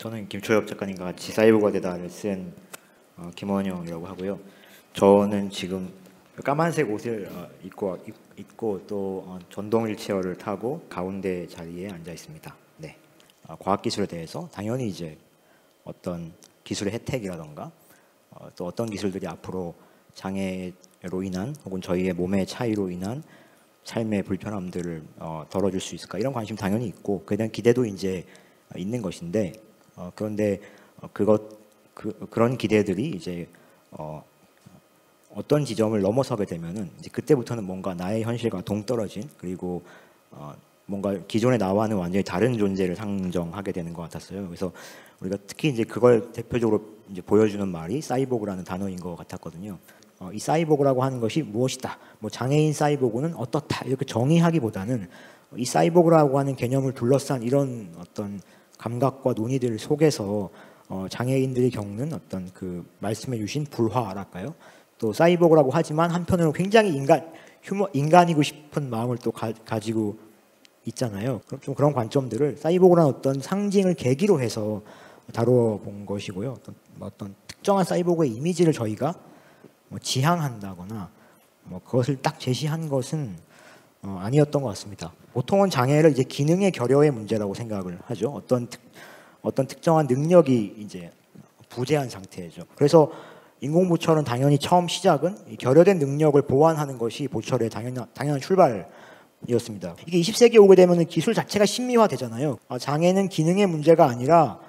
저는 김초엽 작가님과 같이 사이보그가 되다를 쓴 김원영이라고 하고요. 저는 지금 까만색 옷을 입고 또 전동 휠체어를 타고 가운데 자리에 앉아 있습니다. 네, 과학기술에 대해서 당연히 이제 어떤 기술의 혜택이라던가 또 어떤 기술들이 앞으로 장애로 인한 혹은 저희의 몸의 차이로 인한 삶의 불편함들을 덜어줄 수 있을까, 이런 관심 당연히 있고 그에 대한 기대도 이제 있는 것인데, 그런데 그런 기대들이 이제 어떤 지점을 넘어서게 되면은 이제 그때부터는 뭔가 나의 현실과 동떨어진, 그리고 뭔가 기존의 나와는 완전히 다른 존재를 상정하게 되는 것 같았어요. 그래서 우리가 특히 이제 그걸 대표적으로 이제 보여주는 말이 사이보그라는 단어인 것 같았거든요. 이 사이보그라고 하는 것이 무엇이다, 뭐 장애인 사이보그는 어떻다, 이렇게 정의하기보다는 이 사이보그라고 하는 개념을 둘러싼 이런 어떤 감각과 논의들 속에서 장애인들이 겪는 어떤 그 말씀해 주신 불화랄까요? 또 사이보그라고 하지만 한편으로 굉장히 인간이고 싶은 마음을 또 가지고 있잖아요. 좀 그런 관점들을 사이보그라는 어떤 상징을 계기로 해서 다루어 본 것이고요. 어떤 특정한 사이보그의 이미지를 저희가 지향한다거나 그것을 딱 제시한 것은 아니었던 것 같습니다. 보통은 장애를 이제 기능의 결여의 문제라고 생각을 하죠. 어떤 특정한 능력이 이제 부재한 상태죠. 그래서 인공보철은 당연히 처음 시작은 이 결여된 능력을 보완하는 것이 보철의 당연한 출발이었습니다. 이게 20세기에 오게 되면 기술 자체가 심미화되잖아요. 장애는 기능의 문제가 아니라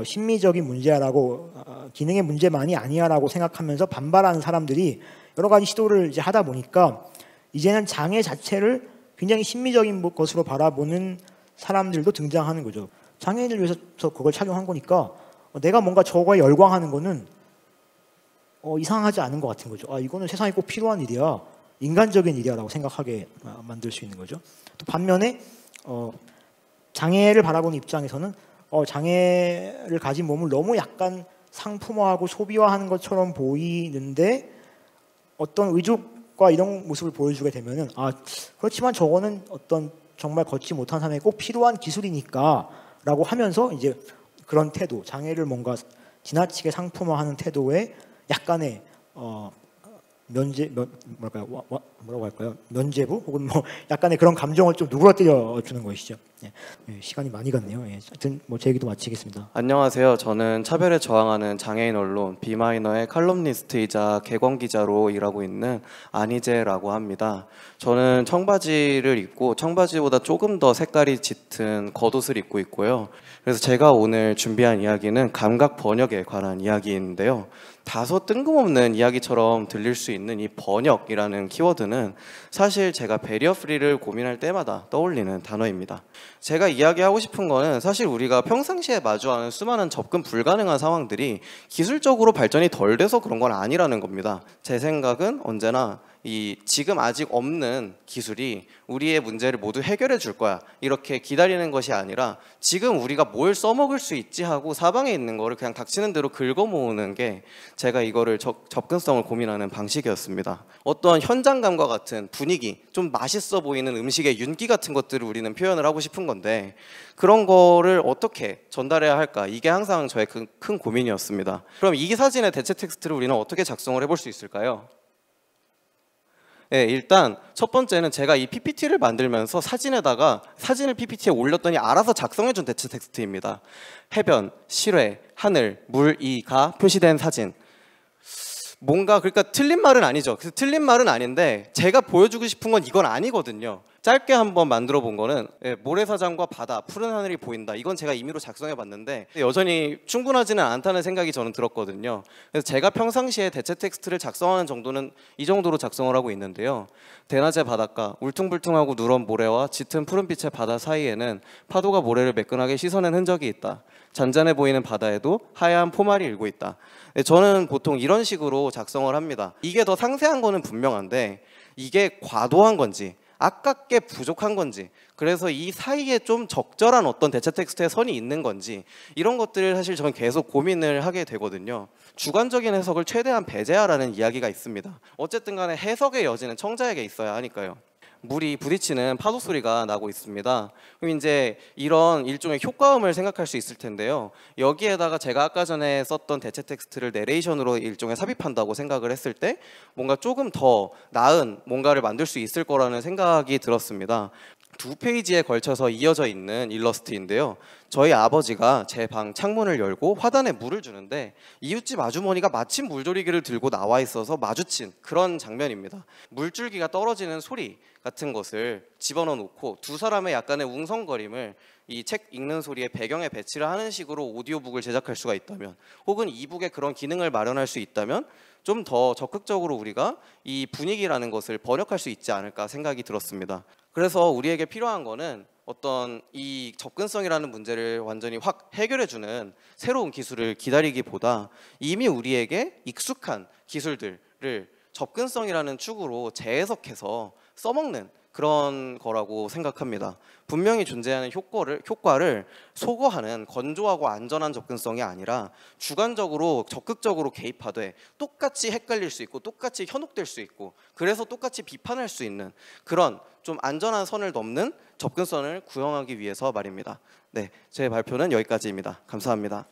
심미적인 문제라고, 기능의 문제만이 아니야라고 생각하면서 반발하는 사람들이 여러 가지 시도를 이제 하다 보니까 이제는 장애 자체를 굉장히 심미적인 것으로 바라보는 사람들도 등장하는 거죠. 장애인을 위해서 그걸 착용한 거니까 내가 뭔가 저거에 열광하는 거는 이상하지 않은 것 같은 거죠. 이거는 세상에 꼭 필요한 일이야, 인간적인 일이야라고 생각하게 만들 수 있는 거죠. 또 반면에 장애를 바라보는 입장에서는 장애를 가진 몸을 너무 약간 상품화하고 소비화하는 것처럼 보이는데 어떤 의족과 이런 모습을 보여주게 되면은 그렇지만 저거는 어떤 정말 걷지 못한 사람에게 꼭 필요한 기술이니까라고 하면서 이제 그런 태도, 장애를 뭔가 지나치게 상품화하는 태도에 약간의 뭐라고 할까요? 면죄부 혹은 약간의 그런 감정을 좀 누그러뜨려 주는 것이죠. 시간이 많이 갔네요. 하여튼 제 얘기도 마치겠습니다. 안녕하세요. 저는 차별에 저항하는 장애인 언론 비마이너의 칼럼니스트이자 개관 기자로 일하고 있는 안희재라고 합니다. 저는 청바지를 입고 청바지보다 조금 더 색깔이 짙은 겉옷을 입고 있고요. 그래서 제가 오늘 준비한 이야기는 감각 번역에 관한 이야기인데요. 다소 뜬금없는 이야기처럼 들릴 수 있는 이 번역이라는 키워드는 사실 제가 베리어 프리를 고민할 때마다 떠올리는 단어입니다. 제가 이야기하고 싶은 거는 사실 우리가 평상시에 마주하는 수많은 접근 불가능한 상황들이 기술적으로 발전이 덜 돼서 그런 건 아니라는 겁니다. 제 생각은 언제나 지금 아직 없는 기술이 우리의 문제를 모두 해결해 줄 거야, 이렇게 기다리는 것이 아니라 지금 우리가 뭘 써먹을 수 있지 하고 사방에 있는 거를 그냥 닥치는 대로 긁어모으는 게 제가 이거를 접근성을 고민하는 방식이었습니다. 어떤 현장감과 같은 분위기, 좀 맛있어 보이는 음식의 윤기 같은 것들을 우리는 표현을 하고 싶은 건데 그런 거를 어떻게 전달해야 할까, 이게 항상 저의 큰 고민이었습니다. 그럼 이 사진의 대체 텍스트를 우리는 어떻게 작성을 해볼 수 있을까요? 네, 일단 첫 번째는 제가 이 PPT를 만들면서 사진을 PPT에 올렸더니 알아서 작성해준 대체 텍스트입니다. 해변, 실외, 하늘, 물, 가 표시된 사진. 뭔가 그러니까 틀린 말은 아니죠. 그래서 틀린 말은 아닌데 제가 보여주고 싶은 건 이건 아니거든요. 짧게 한번 만들어 본 거는 모래사장과 바다, 푸른 하늘이 보인다. 이건 제가 임의로 작성해 봤는데 여전히 충분하지는 않다는 생각이 저는 들었거든요. 그래서 제가 평상시에 대체 텍스트를 작성하는 정도는 이 정도로 작성을 하고 있는데요. 대낮의 바닷가, 울퉁불퉁하고 누런 모래와 짙은 푸른빛의 바다 사이에는 파도가 모래를 매끈하게 씻어낸 흔적이 있다. 잔잔해 보이는 바다에도 하얀 포말이 일고 있다. 저는 보통 이런 식으로 작성을 합니다. 이게 더 상세한 거는 분명한데 이게 과도한 건지 아깝게 부족한 건지, 그래서 이 사이에 좀 적절한 어떤 대체 텍스트의 선이 있는 건지, 이런 것들을 사실 저는 계속 고민을 하게 되거든요. 주관적인 해석을 최대한 배제하라는 이야기가 있습니다. 어쨌든 간에 해석의 여지는 청자에게 있어야 하니까요. 물이 부딪히는 파도 소리가 나고 있습니다. 그럼 이제 이런 일종의 효과음을 생각할 수 있을 텐데요. 여기에다가 제가 아까 전에 썼던 대체 텍스트를 내레이션으로 일종의 삽입한다고 생각을 했을 때 뭔가 조금 더 나은 뭔가를 만들 수 있을 거라는 생각이 들었습니다. 2페이지에 걸쳐서 이어져 있는 일러스트인데요. 저희 아버지가 제 방 창문을 열고 화단에 물을 주는데 이웃집 아주머니가 마침 물조리개를 들고 나와 있어서 마주친 그런 장면입니다. 물줄기가 떨어지는 소리 같은 것을 집어넣어 놓고 두 사람의 약간의 웅성거림을 이 책 읽는 소리의 배경에 배치를 하는 식으로 오디오북을 제작할 수가 있다면, 혹은 이북에 그런 기능을 마련할 수 있다면 좀 더 적극적으로 우리가 이 분위기라는 것을 번역할 수 있지 않을까 생각이 들었습니다. 그래서 우리에게 필요한 거는 어떤 이 접근성이라는 문제를 완전히 확 해결해주는 새로운 기술을 기다리기보다 이미 우리에게 익숙한 기술들을 접근성이라는 축으로 재해석해서 써먹는 그런 거라고 생각합니다. 분명히 존재하는 효과를 소거하는 건조하고 안전한 접근성이 아니라 주관적으로 적극적으로 개입하되 똑같이 헷갈릴 수 있고 똑같이 현혹될 수 있고 그래서 똑같이 비판할 수 있는 그런 좀 안전한 선을 넘는 접근성을 구현하기 위해서 말입니다. 네, 제 발표는 여기까지입니다. 감사합니다.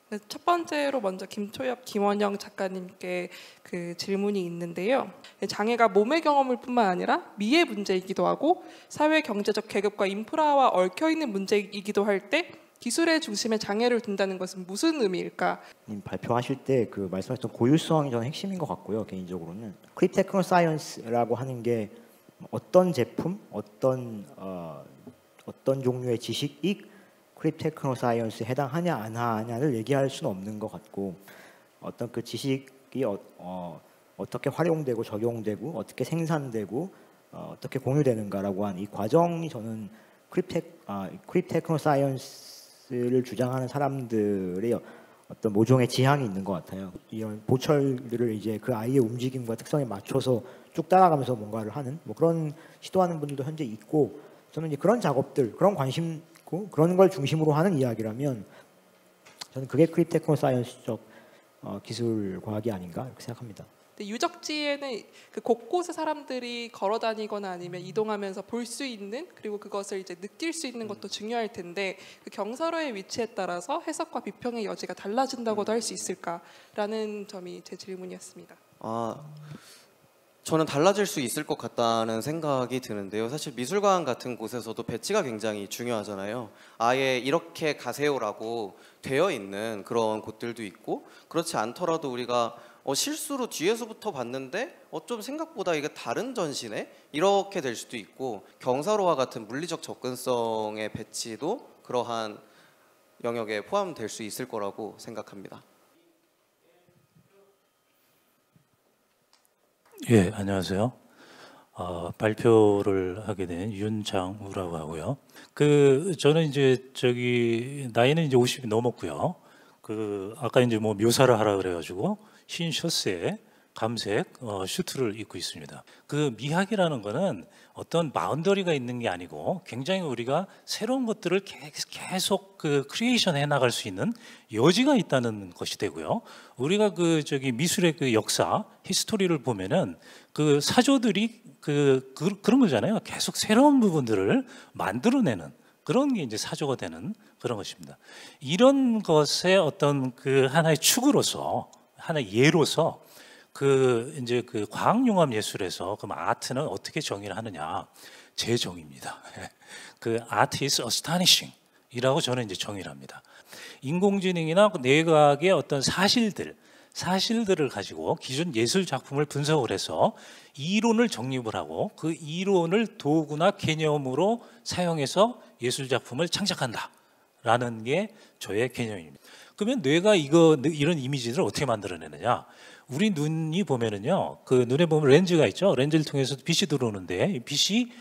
네, 첫 번째로 먼저 김초엽, 김원영 작가님께 그 질문이 있는데요. 장애가 몸의 경험일 뿐만 아니라 미의 문제이기도 하고 사회 경제적 계급과 인프라와 얽혀있는 문제이기도 할 때 기술의 중심에 장애를 둔다는 것은 무슨 의미일까? 발표하실 때 그 말씀하셨던 고유성이 저는 핵심인 것 같고요. 개인적으로는 크립 테크노 사이언스라고 하는 게 어떤 제품, 어떤 종류의 지식이 크립 테크노 사이언스에 해당하냐 안 하냐를 얘기할 수는 없는 것 같고, 어떤 그 지식이 어떻게 활용되고 적용되고 어떻게 생산되고 어떻게 공유되는가라고 한 이 과정이 저는 크립 테크노 사이언스를 주장하는 사람들의 어떤 모종의 지향이 있는 것 같아요. 이런 보철들을 이제 그 아이의 움직임과 특성에 맞춰서 쭉 따라가면서 뭔가를 하는 그런 시도하는 분들도 현재 있고, 저는 이제 그런 작업들, 그런 관심 그런 걸 중심으로 하는 이야기라면 저는 그게 크립 테크노 사이언스적 기술 과학이 아닌가 이렇게 생각합니다. 유적지에는 그 곳곳에 사람들이 걸어 다니거나 아니면 이동하면서 볼 수 있는, 그리고 그것을 이제 느낄 수 있는 것도 중요할 텐데 그 경사로의 위치에 따라서 해석과 비평의 여지가 달라진다고도 할 수 있을까라는 점이 제 질문이었습니다. 저는 달라질 수 있을 것 같다는 생각이 드는데요. 사실 미술관 같은 곳에서도 배치가 굉장히 중요하잖아요. 아예 이렇게 가세요라고 되어 있는 그런 곳들도 있고, 그렇지 않더라도 우리가 실수로 뒤에서부터 봤는데 좀 생각보다 이게 다른 전시네? 이렇게 될 수도 있고, 경사로와 같은 물리적 접근성의 배치도 그러한 영역에 포함될 수 있을 거라고 생각합니다. 예, 안녕하세요. 발표를 하게 된 윤장우라고 하고요. 저는 이제 나이는 이제 50이 넘었고요. 아까 이제 묘사를 하라 그래가지고 흰 셔츠에 감색 슈트를 입고 있습니다. 미학이라는 거는 어떤 바운더리가 있는 게 아니고 굉장히 우리가 새로운 것들을 계속 크리에이션 해 나갈 수 있는 여지가 있다는 것이 되고요. 우리가 미술의 역사, 히스토리를 보면은 사조들이 그런 거잖아요. 계속 새로운 부분들을 만들어내는 그런 게 이제 사조가 되는 그런 것입니다. 이런 것의 어떤 하나의 축으로서, 하나의 예로서 이제 과학융합 예술에서 아트는 어떻게 정의를 하느냐, 제 정의입니다. Art is astonishing 이라고 저는 이제 정의를 합니다. 인공지능이나 뇌과학의 어떤 사실들을 가지고 기존 예술 작품을 분석을 해서 이론을 정립을 하고 그 이론을 도구나 개념으로 사용해서 예술 작품을 창작한다라는 게 저의 개념입니다. 그러면 뇌가 이런 이미지들을 어떻게 만들어내느냐? 우리 눈이 보면은요, 눈에 보면 렌즈가 있죠. 렌즈를 통해서 빛이 들어오는데 이 빛이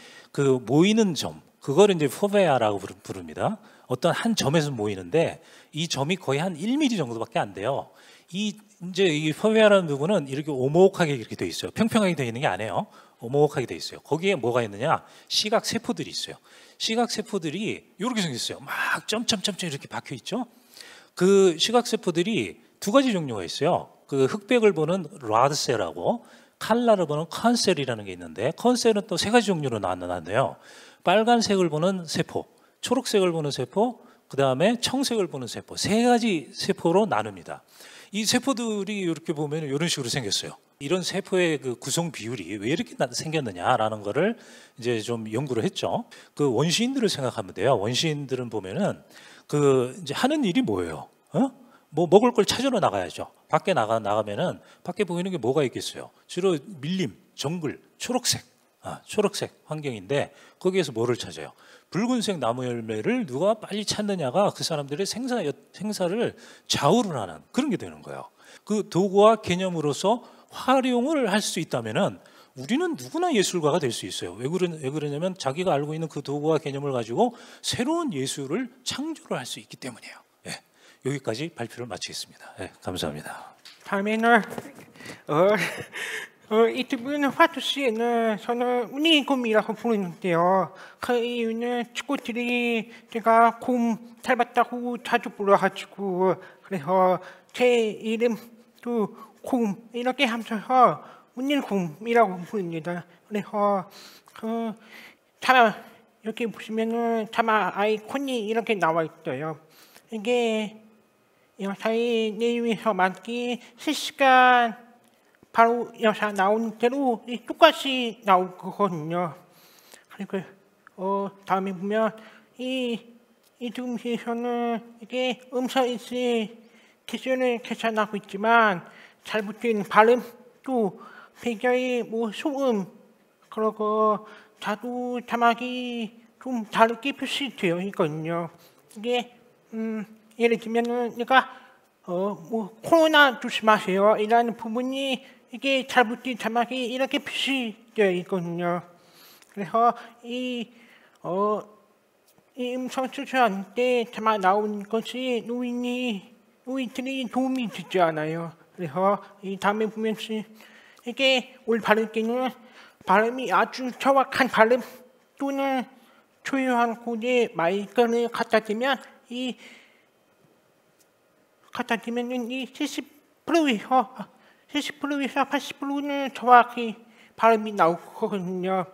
모이는 점, 그걸 이제 포베아라고 부릅니다. 어떤 한 점에서 모이는데 이 점이 거의 한 1mm 정도밖에 안 돼요. 이 포베아라는 부분은 이렇게 오목하게 이렇게 돼 있어요. 평평하게 돼 있는 게 아니에요. 오목하게 돼 있어요. 거기에 뭐가 있느냐? 시각 세포들이 있어요. 시각 세포들이 이렇게 생겼어요. 막 점점점점 이렇게 박혀 있죠. 시각 세포들이 두 가지 종류가 있어요. 흑백을 보는 라드셀하고 칼라를 보는 컨셀이라는 게 있는데 컨셀은 또 세 가지 종류로 나누는데요. 빨간색을 보는 세포, 초록색을 보는 세포, 그 다음에 청색을 보는 세포, 세 가지 세포로 나눕니다. 이 세포들이 이렇게 보면 이런 식으로 생겼어요. 이런 세포의 그 구성 비율이 왜 이렇게 생겼느냐라는 거를 이제 좀 연구를 했죠. 그 원시인들을 생각하면 돼요. 원시인들은 보면은 그 이제 하는 일이 뭐예요? 뭐 먹을 걸 찾으러 나가야죠. 밖에 나가면은 밖에 보이는 게 뭐가 있겠어요? 주로 밀림, 정글, 초록색, 초록색 환경인데 거기에서 뭐를 찾아요? 붉은색 나무 열매를 누가 빨리 찾느냐가 그 사람들의 생사를 좌우를 하는 그런 게 되는 거예요. 그 도구와 개념으로서 활용을 할 수 있다면은 우리는 누구나 예술가가 될 수 있어요. 왜 그러냐면 자기가 알고 있는 그 도구와 개념을 가지고 새로운 예술을 창조를 할 수 있기 때문이에요. 예, 여기까지 발표를 마치겠습니다. 예, 감사합니다. 다음에는 이 두 분은 화투 씨는 저는 운이곰이라고 부르는데요. 그 이유는 친구들이 제가 곰 닮았다고 자주 불러가지고 그래서 제 이름도 곰 이렇게 하면서 운일곰이라고 부릅니다. 그래서 참 여기 보시면은 차마 아이콘이 이렇게 나와 있어요. 이게 여사의 내용에서 맞기 실시간 바로 여사 나온 대로 똑같이 나올 거거든요. 그리고 다음에 보면 이 음식에서는 이게 음성인식 기준을 계산하고 있지만 잘못된 발음 또 배경의 뭐 소음 그리고 자두 자막이 좀 다르게 표시되어 있거든요. 이게 예를 들면은 그러니까 뭐 코로나 조심하세요 이라는 부분이 이게 잘못된 자막이 이렇게 표시되어 있거든요. 그래서 이 음성 추천 때 자막 나온 것이 노인들이 도움이 되지 않아요. 그래서 이 다음에 보면 이게 올 발음 때는 발음이 아주 정확한 발음 또는 조용한 곳에 마이크를 갖다 대면 이 70%에서 80%는 정확히 발음이 나오거든요.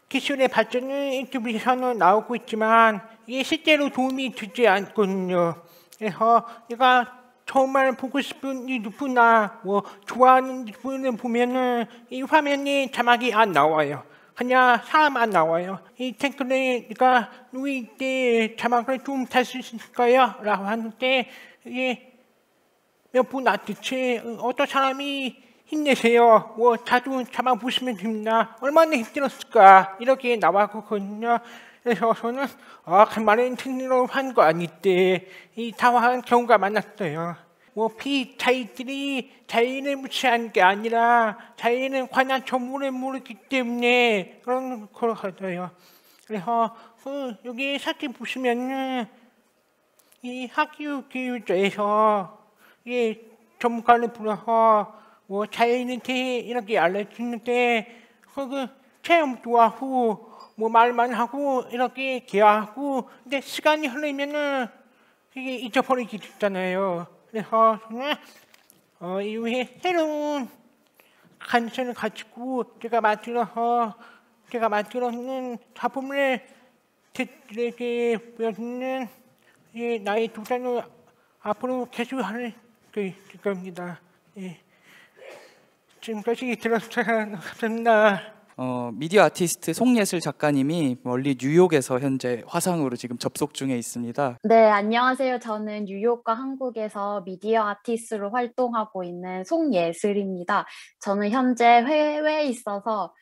기술의 발전은 인터뷰에서는 나오고 있지만 이게 실제로 도움이 되지 않거든요. 그래서 내가 정말 보고 싶은 유튜브나 뭐 좋아하는 유튜브를 보면은 이 화면에 자막이 안 나와요. 그냥 사람 안 나와요. 이 댓글에 내가 누이 때 자막을 좀 달 수 있을까요? 라고 하는데 이게 몇 분 대체 어떤 사람이 힘내세요. 뭐 자주 자막 보시면 됩니다. 얼마나 힘들었을까 이렇게 나왔거든요. 그래서 저는 그 말은 틀리로 한 거 아닌데 이 당황한 경우가 많았어요. 뭐 피자이들이 자연을 무시한 게 아니라 자연은 관한 전문을 모르기 때문에 그런 거라서요. 그래서 여기 사진 보시면은 이 학교 교육자에서 이 전문가를 불러서 뭐 자연한테 이렇게 알려주는데 그 체험도 하고 뭐 말만 하고 이렇게 개화하고 근데 시간이 흐르면은 이게 잊어버리게 됐잖아요. 그래서 저는 이후에 새로운 관심을 가지고 제가 만들었는 작품을 들에게 보여주는 나의 도전을 앞으로 계속할 겁니다. 예. 지금까지 들어주셔서 감사합니다. 미디어 아티스트 송예슬 작가님이 멀리 뉴욕에서 현재 화상으로 지금 접속 중에 있습니다. 네, 안녕하세요. 저는 뉴욕과 한국에서 미디어 아티스트로 활동하고 있는 송예슬입니다. 저는 현재 해외에 있어서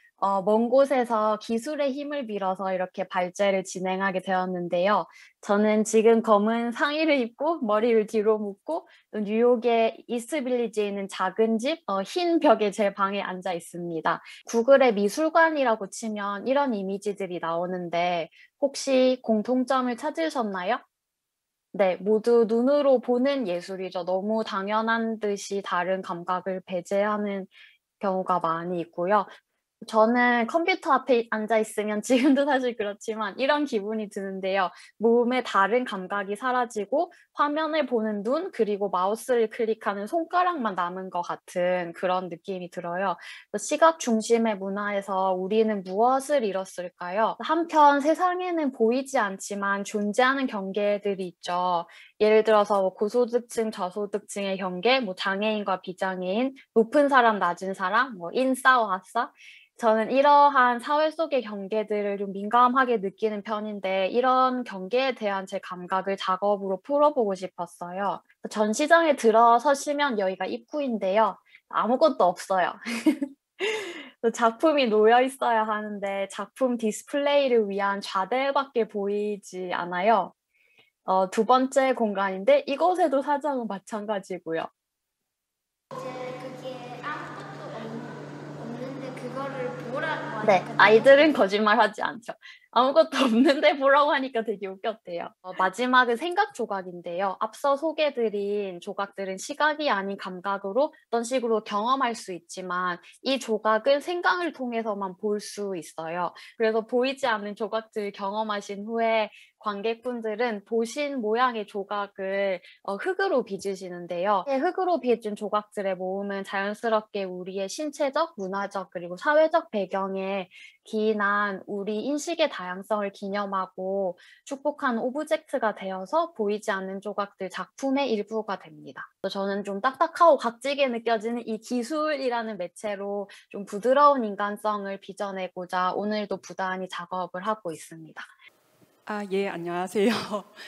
먼 곳에서 기술의 힘을 빌어서 이렇게 발제를 진행하게 되었는데요. 저는 지금 검은 상의를 입고 머리를 뒤로 묶고 뉴욕의 이스트빌리지에 있는 작은 집, 흰 벽에 제 방에 앉아 있습니다. 구글의 미술관이라고 치면 이런 이미지들이 나오는데 혹시 공통점을 찾으셨나요? 네, 모두 눈으로 보는 예술이죠. 너무 당연한 듯이 다른 감각을 배제하는 경우가 많이 있고요. 저는 컴퓨터 앞에 앉아 있으면 지금도 사실 그렇지만 이런 기분이 드는데요. 몸의 다른 감각이 사라지고 화면을 보는 눈 그리고 마우스를 클릭하는 손가락만 남은 것 같은 그런 느낌이 들어요. 시각 중심의 문화에서 우리는 무엇을 잃었을까요? 한편 세상에는 보이지 않지만 존재하는 경계들이 있죠. 예를 들어서 고소득층, 저소득층의 경계, 장애인과 비장애인, 높은 사람, 낮은 사람, 인싸와 하싸. 저는 이러한 사회 속의 경계들을 좀 민감하게 느끼는 편인데 이런 경계에 대한 제 감각을 작업으로 풀어보고 싶었어요. 전시장에 들어서시면 여기가 입구인데요. 아무것도 없어요. 작품이 놓여 있어야 하는데 작품 디스플레이를 위한 좌대밖에 보이지 않아요. 두 번째 공간인데 이곳에도 사장은 마찬가지고요. 그게 아무것도 없는데 그거를 보라고 네, 하니까 아이들은 거짓말하지 않죠. 아무것도 없는데 보라고 하니까 되게 웃겼대요. 마지막은 생각 조각인데요. 앞서 소개드린 조각들은 시각이 아닌 감각으로 어떤 식으로 경험할 수 있지만 이 조각은 생각을 통해서만 볼 수 있어요. 그래서 보이지 않는 조각들을 경험하신 후에 관객분들은 보신 모양의 조각을 흙으로 빚으시는데요. 흙으로 빚은 조각들의 모음은 자연스럽게 우리의 신체적, 문화적, 그리고 사회적 배경에 기인한 우리 인식의 다양성을 기념하고 축복하는 오브젝트가 되어서 보이지 않는 조각들 작품의 일부가 됩니다. 저는 좀 딱딱하고 각지게 느껴지는 이 기술이라는 매체로 좀 부드러운 인간성을 빚어내고자 오늘도 부단히 작업을 하고 있습니다. 예, 안녕하세요.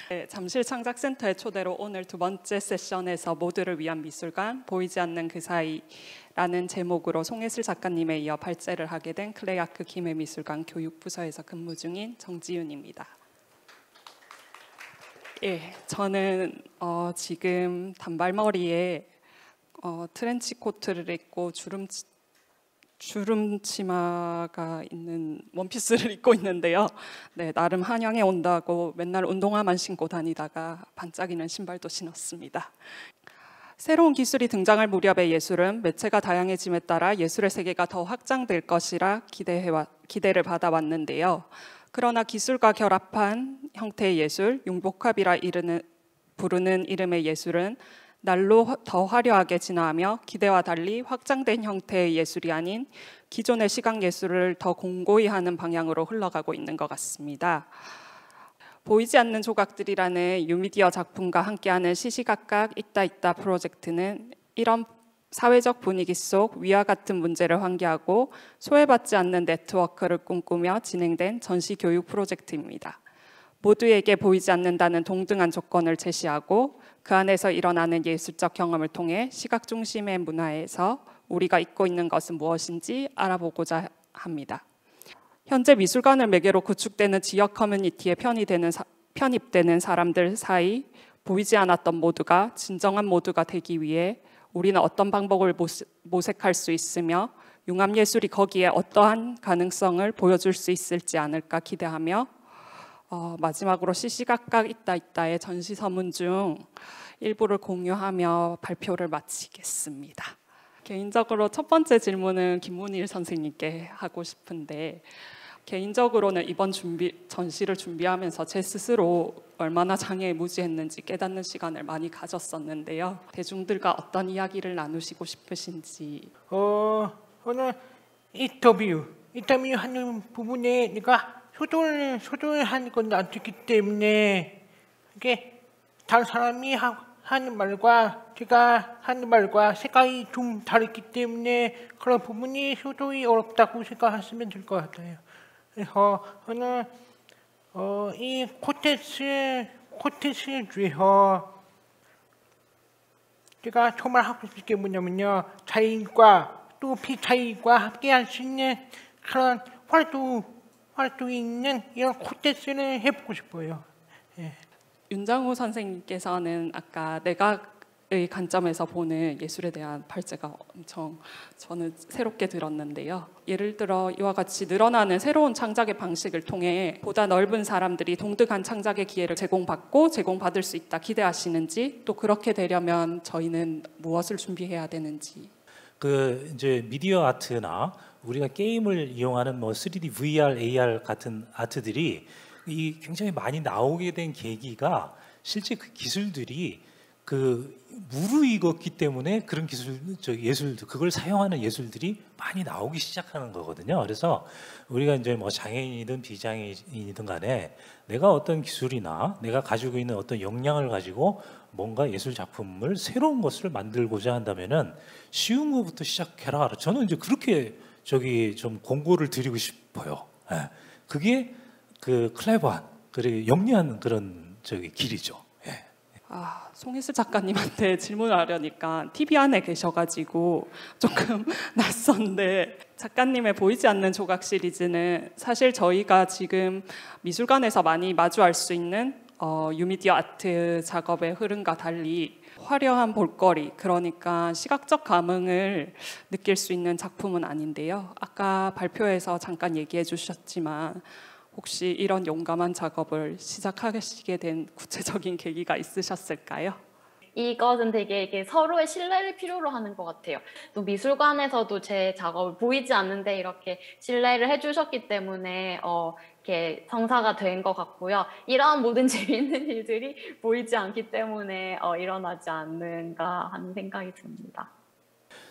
네, 잠실창작센터의 초대로 오늘 두 번째 세션에서 모두를 위한 미술관, 보이지 않는 그 사이라는 제목으로 송예슬 작가님에 이어 발제를 하게 된 클레이아크 김해미술관 교육부서에서 근무 중인 정지윤입니다. 예, 저는 지금 단발머리에 트렌치 코트를 입고 주름 치마가 있는 원피스를 입고 있는데요. 네, 나름 한양에 온다고 맨날 운동화만 신고 다니다가 반짝이는 신발도 신었습니다. 새로운 기술이 등장할 무렵의 예술은 매체가 다양해짐에 따라 예술의 세계가 더 확장될 것이라 기대를 받아왔는데요. 그러나 기술과 결합한 형태의 예술, 융복합이라 부르는 이름의 예술은 날로 더 화려하게 진화하며 기대와 달리 확장된 형태의 예술이 아닌 기존의 시각예술을 더 공고히 하는 방향으로 흘러가고 있는 것 같습니다. 보이지 않는 조각들이라는 뉴미디어 작품과 함께하는 시시각각 있다 프로젝트는 이런 사회적 분위기 속 위와 같은 문제를 환기하고 소외받지 않는 네트워크를 꿈꾸며 진행된 전시 교육 프로젝트입니다. 모두에게 보이지 않는다는 동등한 조건을 제시하고 그 안에서 일어나는 예술적 경험을 통해 시각 중심의 문화에서 우리가 잊고 있는 것은 무엇인지 알아보고자 합니다. 현재 미술관을 매개로 구축되는 지역 커뮤니티에 편입되는 사람들 사이 보이지 않았던 모두가 진정한 모두가 되기 위해 우리는 어떤 방법을 모색할 수 있으며 융합예술이 거기에 어떠한 가능성을 보여줄 수 있을지 않을까 기대하며 마지막으로 시시각각 있다의 전시 서문 중 일부를 공유하며 발표를 마치겠습니다. 개인적으로 첫 번째 질문은 김문일 선생님께 하고 싶은데 개인적으로는 이번 전시를 준비하면서 제 스스로 얼마나 장애에 무지했는지 깨닫는 시간을 많이 가졌었는데요. 대중들과 어떤 이야기를 나누시고 싶으신지. 오늘 인터뷰하는 부분에 내가 소돌하는 건 안 됐기 때문에 이게 다른 사람이 하는 말과 제가 하는 말과 색깔이 좀 다르기 때문에 그런 부분이 소돌이 어렵다고 생각하시면 될 것 같아요. 그래서 오늘 이 콘텐츠 중에서 제가 정말 하고 싶은 게 뭐냐면요, 자인과 또 비자인과 함께 할 수 있는 그런 활동이 있는 이런 콘텐츠를 해보고 싶어요. 예. 윤장우 선생님께서는 아까 내각의 관점에서 보는 예술에 대한 발제가 엄청 저는 새롭게 들었는데요. 예를 들어 이와 같이 늘어나는 새로운 창작의 방식을 통해 보다 넓은 사람들이 동등한 창작의 기회를 제공받을 수 있다 기대하시는지, 또 그렇게 되려면 저희는 무엇을 준비해야 되는지. 이제 미디어 아트나 우리가 게임을 이용하는 뭐 3D VR, AR 같은 아트들이 이 굉장히 많이 나오게 된 계기가 실제 그 기술들이 그 무르익었기 때문에 그런 기술, 예술들, 그걸 사용하는 예술들이 많이 나오기 시작하는 거거든요. 그래서 우리가 이제 뭐 장애인이든 비장애인이든 간에 내가 어떤 기술이나 내가 가지고 있는 어떤 역량을 가지고 뭔가 예술 작품을 새로운 것을 만들고자 한다면은 쉬운 것부터 시작해라. 저는 이제 그렇게 좀 공고를 드리고 싶어요. 예. 그게 그 클레버한, 그리고 영리한 그런 길이죠. 예. 송혜슬 작가님한테 질문을 하려니까 TV 안에 계셔가지고 조금 낯선데, 작가님의 보이지 않는 조각 시리즈는 사실 저희가 지금 미술관에서 많이 마주할 수 있는 유미디어 아트 작업의 흐름과 달리 화려한 볼거리, 그러니까 시각적 감흥을 느낄 수 있는 작품은 아닌데요. 아까 발표에서 잠깐 얘기해 주셨지만 혹시 이런 용감한 작업을 시작하시게 된 구체적인 계기가 있으셨을까요? 이것은 되게 이게 서로의 신뢰를 필요로 하는 것 같아요. 또 미술관에서도 제 작업을 보이지 않는데 이렇게 신뢰를 해주셨기 때문에 이렇게 성사가 된 것 같고요. 이러한 모든 재미있는 일들이 보이지 않기 때문에 일어나지 않는가 하는 생각이 듭니다.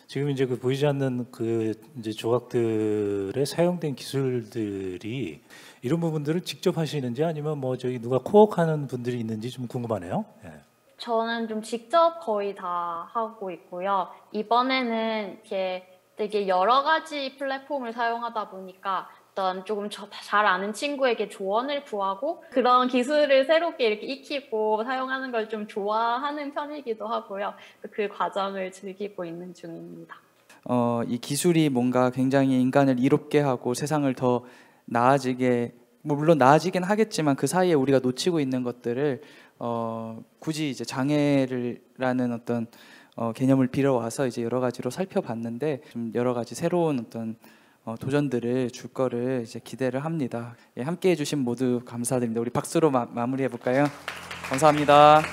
지금 이제 그 보이지 않는 그 이제 조각들에 사용된 기술들이 이런 부분들을 직접 하시는지 아니면 뭐 누가 코업하는 분들이 있는지 좀 궁금하네요. 예. 저는 좀 직접 거의 다 하고 있고요. 이번에는 이렇게 되게 여러 가지 플랫폼을 사용하다 보니까 어떤 조금 잘 아는 친구에게 조언을 구하고 그런 기술을 새롭게 이렇게 익히고 사용하는 걸 좀 좋아하는 편이기도 하고요. 그 과정을 즐기고 있는 중입니다. 이 기술이 뭔가 굉장히 인간을 이롭게 하고 세상을 더 나아지게, 물론 나아지긴 하겠지만 그 사이에 우리가 놓치고 있는 것들을 굳이 이제 장애라는 어떤 개념을 빌어와서 이제 여러 가지로 살펴봤는데 좀 여러 가지 새로운 어떤 도전들을 줄 거를 이제 기대를 합니다. 예, 함께해 주신 모두 감사드립니다. 우리 박수로 마무리해 볼까요? 감사합니다.